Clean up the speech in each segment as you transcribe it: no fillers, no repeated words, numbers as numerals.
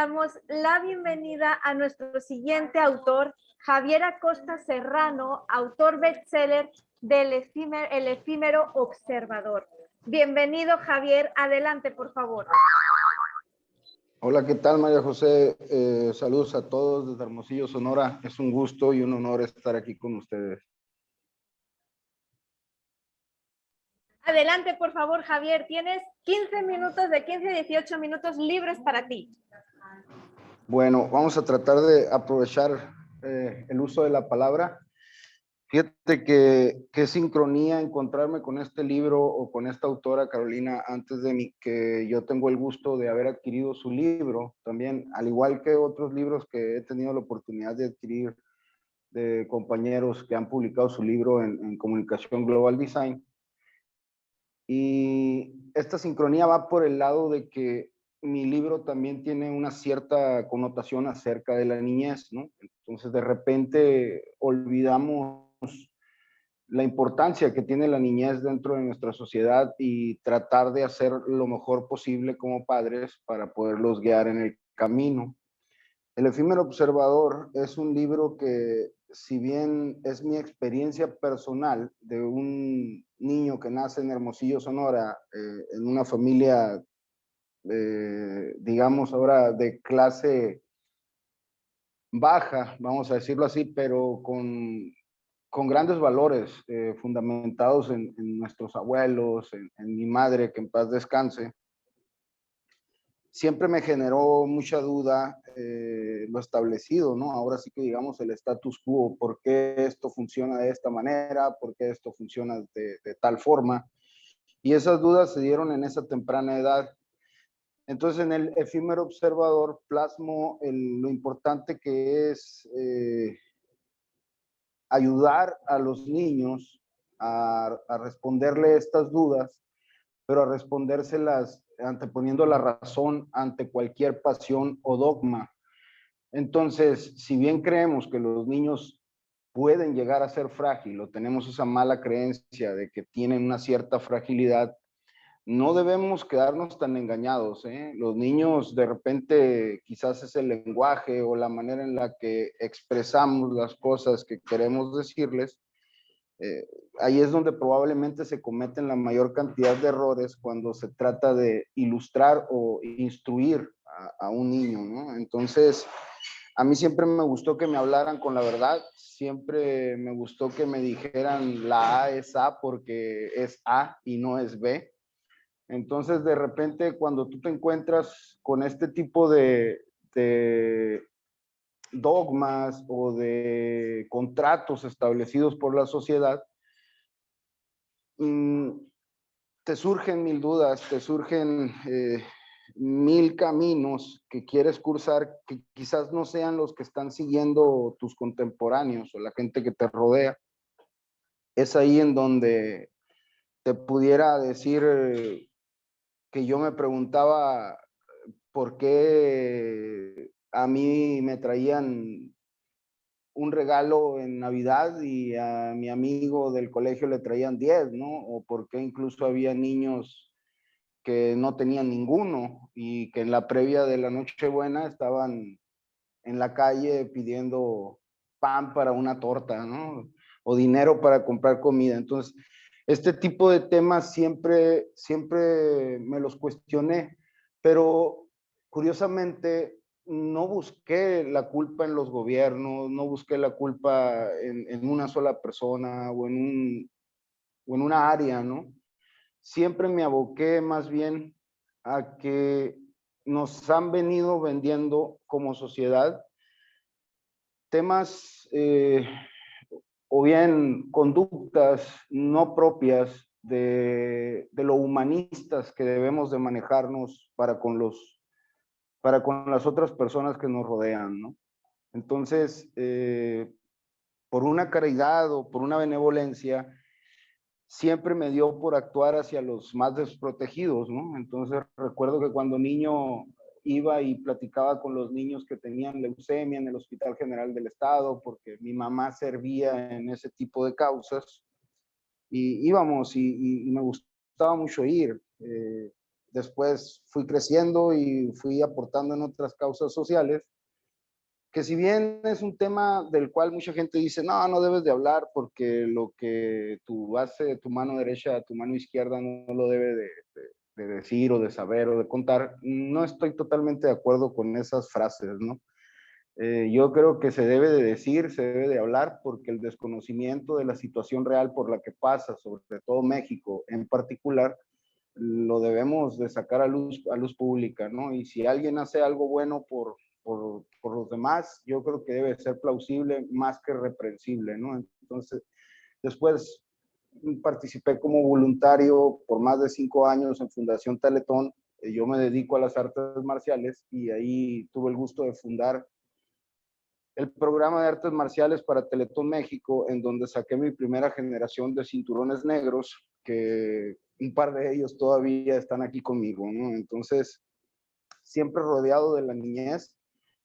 Damos la bienvenida a nuestro siguiente autor, Javier Acosta Serrano, autor bestseller del El efímero observador. Bienvenido, Javier. Adelante, por favor. Hola, ¿qué tal, María José? Saludos a todos desde Hermosillo, Sonora. Es un gusto y un honor estar aquí con ustedes. Adelante, por favor, Javier. Tienes 15 minutos, de 15 a 18 minutos libres para ti. Bueno, vamos a tratar de aprovechar el uso de la palabra. Fíjate qué sincronía encontrarme con este libro o con esta autora, Carolina, antes de mí, que yo tengo el gusto de haber adquirido su libro también, al igual que otros libros que he tenido la oportunidad de adquirir de compañeros que han publicado su libro en Comunicación Global Design. Y esta sincronía va por el lado de que mi libro también tiene una cierta connotación acerca de la niñez, ¿no? Entonces, de repente olvidamos la importancia que tiene la niñez dentro de nuestra sociedad y tratar de hacer lo mejor posible como padres para poderlos guiar en el camino. El efímero observador es un libro que, si bien es mi experiencia personal de un niño que nace en Hermosillo, Sonora, en una familia, digamos ahora, de clase baja, vamos a decirlo así, pero con grandes valores fundamentados en nuestros abuelos, en mi madre, que en paz descanse. Siempre me generó mucha duda lo establecido, ¿no? Ahora sí que digamos el status quo, ¿por qué esto funciona de esta manera? ¿Por qué esto funciona de tal forma? Y esas dudas se dieron en esa temprana edad. Entonces, en el efímero observador plasmo lo importante que es ayudar a los niños a responderle estas dudas, pero a respondérselas anteponiendo la razón ante cualquier pasión o dogma. Entonces, si bien creemos que los niños pueden llegar a ser frágiles, o tenemos esa mala creencia de que tienen una cierta fragilidad, no debemos quedarnos tan engañados, ¿eh? Los niños de repente quizás es el lenguaje o la manera en la que expresamos las cosas que queremos decirles. Ahí es donde probablemente se cometen la mayor cantidad de errores cuando se trata de ilustrar o instruir a un niño, ¿no? Entonces, a mí siempre me gustó que me hablaran con la verdad, siempre me gustó que me dijeran la A es A porque es A y no es B. Entonces, de repente, cuando tú te encuentras con este tipo de dogmas o de contratos establecidos por la sociedad, te surgen mil dudas, te surgen mil caminos que quieres cursar que quizás no sean los que están siguiendo tus contemporáneos o la gente que te rodea. Es ahí en donde te pudiera decir que yo me preguntaba por qué a mí me traían un regalo en Navidad y a mi amigo del colegio le traían 10, ¿no? O por qué incluso había niños que no tenían ninguno y que en la previa de la Nochebuena estaban en la calle pidiendo pan para una torta, ¿no? O dinero para comprar comida. Entonces, este tipo de temas siempre me los cuestioné, pero curiosamente no busqué la culpa en los gobiernos, no busqué la culpa en una sola persona o en una área, ¿no? Siempre me aboqué más bien a que nos han venido vendiendo como sociedad temas o bien conductas no propias de lo humanistas que debemos de manejarnos para con las otras personas que nos rodean, ¿no? Entonces, por una caridad o por una benevolencia, siempre me dio por actuar hacia los más desprotegidos, ¿no? Entonces recuerdo que cuando niño iba y platicaba con los niños que tenían leucemia en el Hospital General del Estado, porque mi mamá servía en ese tipo de causas, y íbamos y me gustaba mucho ir. después fui creciendo y fui aportando en otras causas sociales, que si bien es un tema del cual mucha gente dice, no, no debes de hablar porque lo que tú hace tu mano derecha a tu mano izquierda no lo debe de decir o de saber o de contar, no estoy totalmente de acuerdo con esas frases, ¿no? Yo creo que se debe de decir, se debe de hablar, porque el desconocimiento de la situación real por la que pasa, sobre todo México en particular, lo debemos de sacar a luz pública, ¿no? Y si alguien hace algo bueno por los demás, yo creo que debe ser plausible más que reprensible, ¿no? Entonces, después participé como voluntario por más de 5 años en Fundación Teletón. Yo me dedico a las artes marciales y ahí tuve el gusto de fundar el programa de artes marciales para Teletón México, en donde saqué mi primera generación de cinturones negros, que un par de ellos todavía están aquí conmigo, ¿no? Entonces, siempre rodeado de la niñez.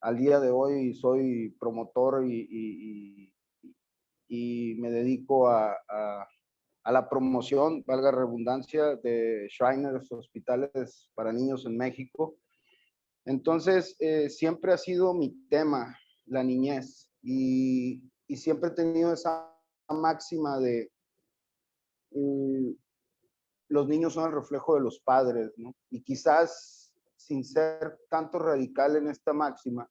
Al día de hoy soy promotor y me dedico a la promoción, valga redundancia, de Shriners, hospitales para niños en México. Entonces, siempre ha sido mi tema, la niñez, y siempre he tenido esa máxima de los niños son el reflejo de los padres, ¿no? Y quizás, sin ser tanto radical en esta máxima,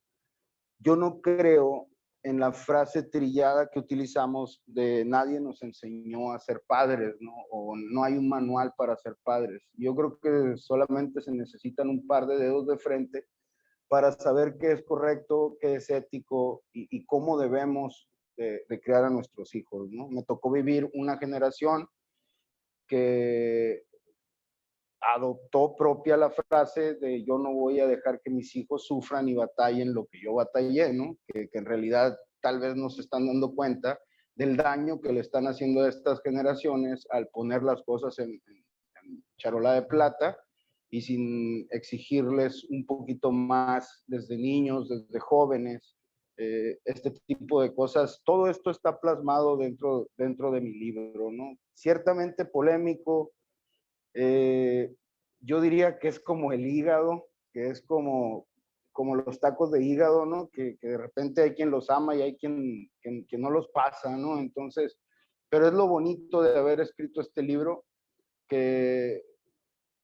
yo no creo en la frase trillada que utilizamos de nadie nos enseñó a ser padres, ¿no? O no hay un manual para ser padres. Yo creo que solamente se necesitan un par de dedos de frente para saber qué es correcto, qué es ético y cómo debemos de criar a nuestros hijos, ¿no? Me tocó vivir una generación que adoptó propia la frase de yo no voy a dejar que mis hijos sufran y batallen lo que yo batallé, ¿no? Que en realidad tal vez no se están dando cuenta del daño que le están haciendo a estas generaciones al poner las cosas en charola de plata y sin exigirles un poquito más desde niños, desde jóvenes, este tipo de cosas. Todo esto está plasmado dentro de mi libro, ¿no? Ciertamente polémico, yo diría que es como el hígado, que es como los tacos de hígado, ¿no? Que de repente hay quien los ama y hay quien no los pasa, ¿no? Entonces, pero es lo bonito de haber escrito este libro, que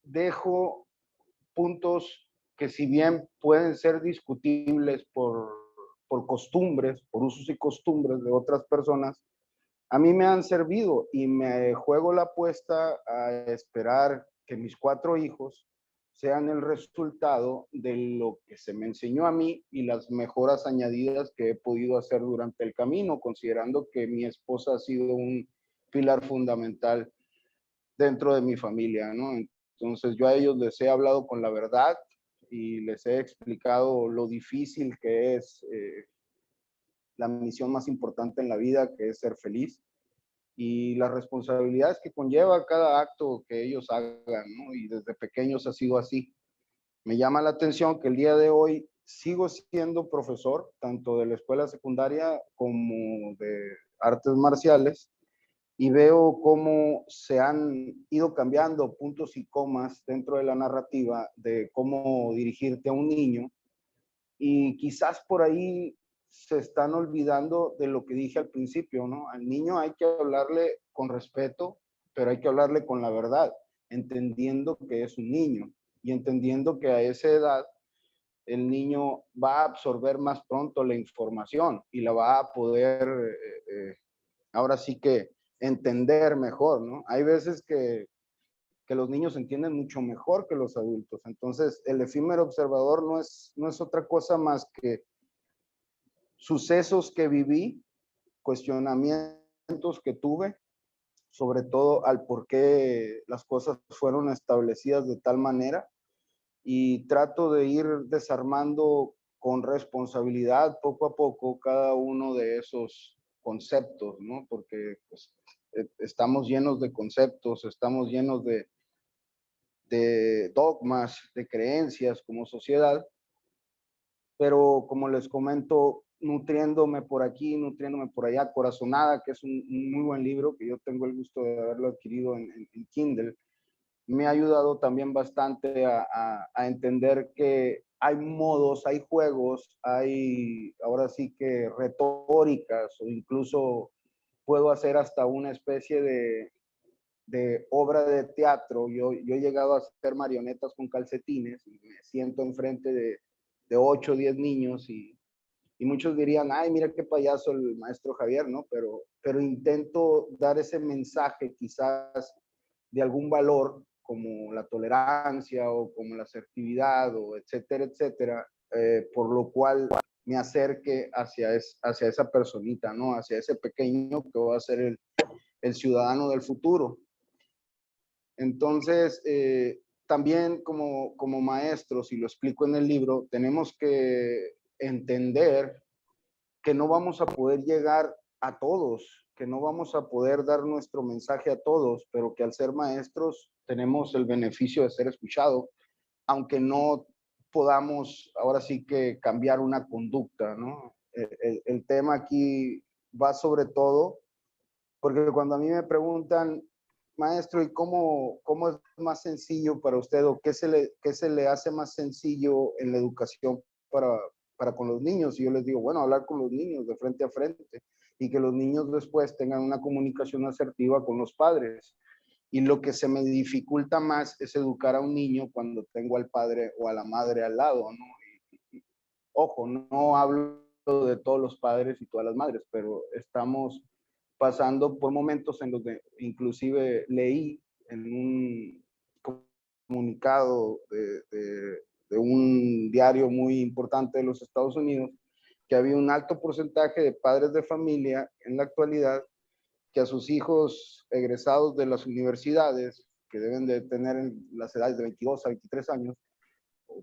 dejo puntos que si bien pueden ser discutibles por costumbres, por usos y costumbres de otras personas, a mí me han servido y me juego la apuesta a esperar que mis 4 hijos sean el resultado de lo que se me enseñó a mí y las mejoras añadidas que he podido hacer durante el camino, considerando que mi esposa ha sido un pilar fundamental dentro de mi familia, ¿no? Entonces yo a ellos les he hablado con la verdad y les he explicado lo difícil que es la misión más importante en la vida, que es ser feliz, y las responsabilidades que conlleva cada acto que ellos hagan, ¿no? Y desde pequeños ha sido así. Me llama la atención que el día de hoy sigo siendo profesor, tanto de la escuela secundaria como de artes marciales, y veo cómo se han ido cambiando puntos y comas dentro de la narrativa de cómo dirigirte a un niño, y quizás por ahí se están olvidando de lo que dije al principio, ¿no? Al niño hay que hablarle con respeto, pero hay que hablarle con la verdad, entendiendo que es un niño y entendiendo que a esa edad el niño va a absorber más pronto la información y la va a poder, ahora sí que entender mejor, ¿no? Hay veces que los niños entienden mucho mejor que los adultos. Entonces, el efímero observador no es otra cosa más que sucesos que viví, cuestionamientos que tuve, sobre todo al por qué las cosas fueron establecidas de tal manera, y trato de ir desarmando con responsabilidad poco a poco cada uno de esos conceptos, ¿no? Porque pues, estamos llenos de conceptos, estamos llenos de dogmas, de creencias como sociedad, pero como les comento, nutriéndome por aquí, nutriéndome por allá, Corazonada, que es un muy buen libro, que yo tengo el gusto de haberlo adquirido en Kindle, me ha ayudado también bastante a entender que hay modos, hay juegos, hay ahora sí que retóricas, o incluso puedo hacer hasta una especie de obra de teatro. Yo he llegado a hacer marionetas con calcetines y me siento enfrente de 8 o 10 niños y muchos dirían, ay, mira qué payaso el maestro Javier, ¿no? Pero intento dar ese mensaje quizás de algún valor como la tolerancia o como la asertividad o etcétera, etcétera, por lo cual me acerque hacia esa personita, ¿no? Hacia ese pequeño que va a ser el ciudadano del futuro. Entonces, también como maestros, y lo explico en el libro, tenemos que entender que no vamos a poder llegar a todos, que no vamos a poder dar nuestro mensaje a todos, pero que al ser maestros tenemos el beneficio de ser escuchados, aunque no podamos ahora sí que cambiar una conducta, ¿no? El tema aquí va sobre todo, porque cuando a mí me preguntan, maestro, ¿y cómo es más sencillo para usted o qué se le hace más sencillo en la educación para con los niños? Y yo les digo, bueno, hablar con los niños de frente a frente y que los niños después tengan una comunicación asertiva con los padres. Y lo que se me dificulta más es educar a un niño cuando tengo al padre o a la madre al lado, ¿no? Ojo, no hablo de todos los padres y todas las madres, pero estamos pasando por momentos en los que inclusive leí en un comunicado de un diario muy importante de los Estados Unidos que había un alto porcentaje de padres de familia en la actualidad que a sus hijos egresados de las universidades, que deben de tener en las edades de 22 a 23 años,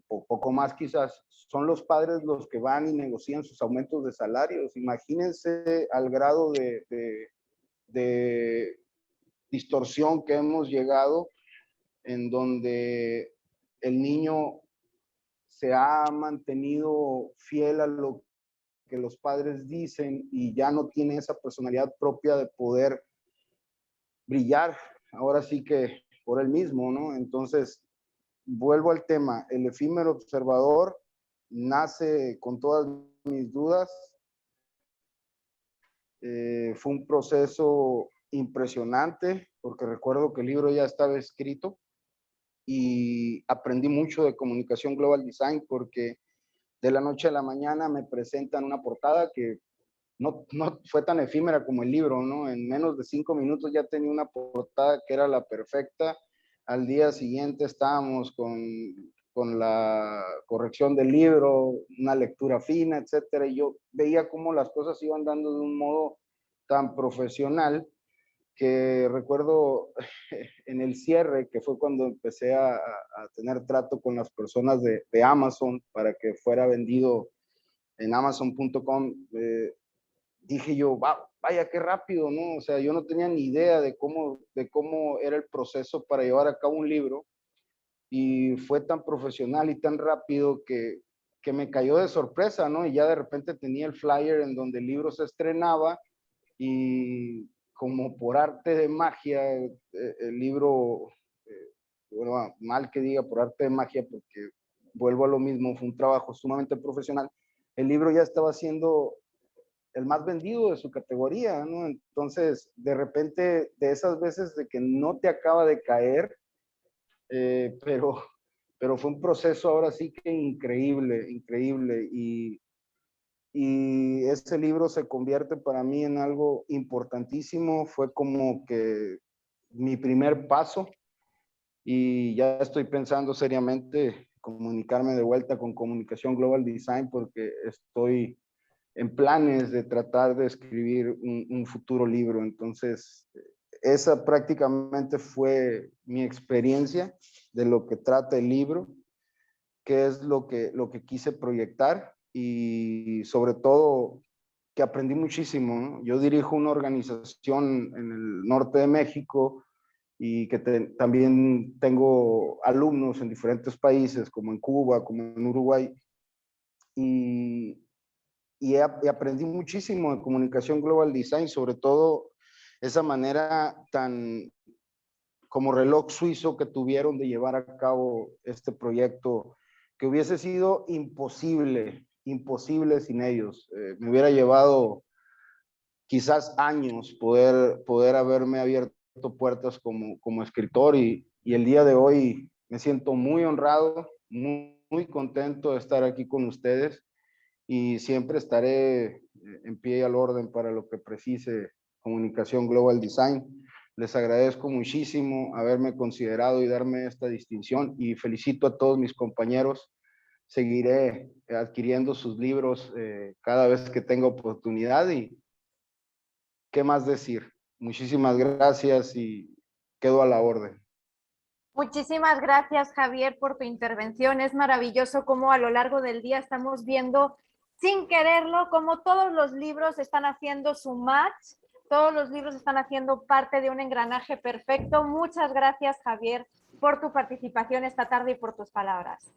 o poco más quizás, son los padres los que van y negocian sus aumentos de salarios. Imagínense al grado de distorsión que hemos llegado, en donde el niño se ha mantenido fiel a lo que los padres dicen y ya no tiene esa personalidad propia de poder brillar, ahora sí que por él mismo, ¿no? Entonces, vuelvo al tema, el efímero observador nace con todas mis dudas. Fue un proceso impresionante porque recuerdo que el libro ya estaba escrito y aprendí mucho de comunicación global design porque de la noche a la mañana me presentan una portada que no fue tan efímera como el libro, ¿no? En menos de 5 minutos ya tenía una portada que era la perfecta. Al día siguiente estábamos con la corrección del libro, una lectura fina, etcétera. Y yo veía cómo las cosas iban dando de un modo tan profesional que recuerdo en el cierre, que fue cuando empecé a tener trato con las personas de Amazon para que fuera vendido en Amazon.com. Dije yo, vaya qué rápido, ¿no? O sea, yo no tenía ni idea de cómo era el proceso para llevar a cabo un libro y fue tan profesional y tan rápido que me cayó de sorpresa, ¿no? Y ya de repente tenía el flyer en donde el libro se estrenaba y como por arte de magia, el libro, bueno, mal que diga por arte de magia, porque vuelvo a lo mismo, fue un trabajo sumamente profesional, el libro ya estaba siendo el más vendido de su categoría, ¿no? Entonces, de repente, de esas veces de que no te acaba de caer, pero fue un proceso ahora sí que increíble, increíble. Y ese libro se convierte para mí en algo importantísimo. Fue como que mi primer paso y ya estoy pensando seriamente comunicarme de vuelta con Comunicación Global Design porque estoy en planes de tratar de escribir un futuro libro. Entonces, esa prácticamente fue mi experiencia de lo que trata el libro, qué es lo que quise proyectar y sobre todo que aprendí muchísimo, ¿no? Yo dirijo una organización en el norte de México y que también tengo alumnos en diferentes países, como en Cuba, como en Uruguay, y, y aprendí muchísimo de comunicación global design, sobre todo esa manera tan como reloj suizo que tuvieron de llevar a cabo este proyecto, que hubiese sido imposible sin ellos. Me hubiera llevado quizás años poder haberme abierto puertas como escritor y el día de hoy me siento muy honrado, muy contento de estar aquí con ustedes y siempre estaré en pie y al orden para lo que precise Comunicación Global Design. Les agradezco muchísimo haberme considerado y darme esta distinción y felicito a todos mis compañeros. Seguiré adquiriendo sus libros cada vez que tenga oportunidad y qué más decir. Muchísimas gracias y quedo a la orden. Muchísimas gracias, Javier, por tu intervención. Es maravilloso cómo a lo largo del día estamos viendo, sin quererlo, cómo todos los libros están haciendo su match, todos los libros están haciendo parte de un engranaje perfecto. Muchas gracias, Javier, por tu participación esta tarde y por tus palabras.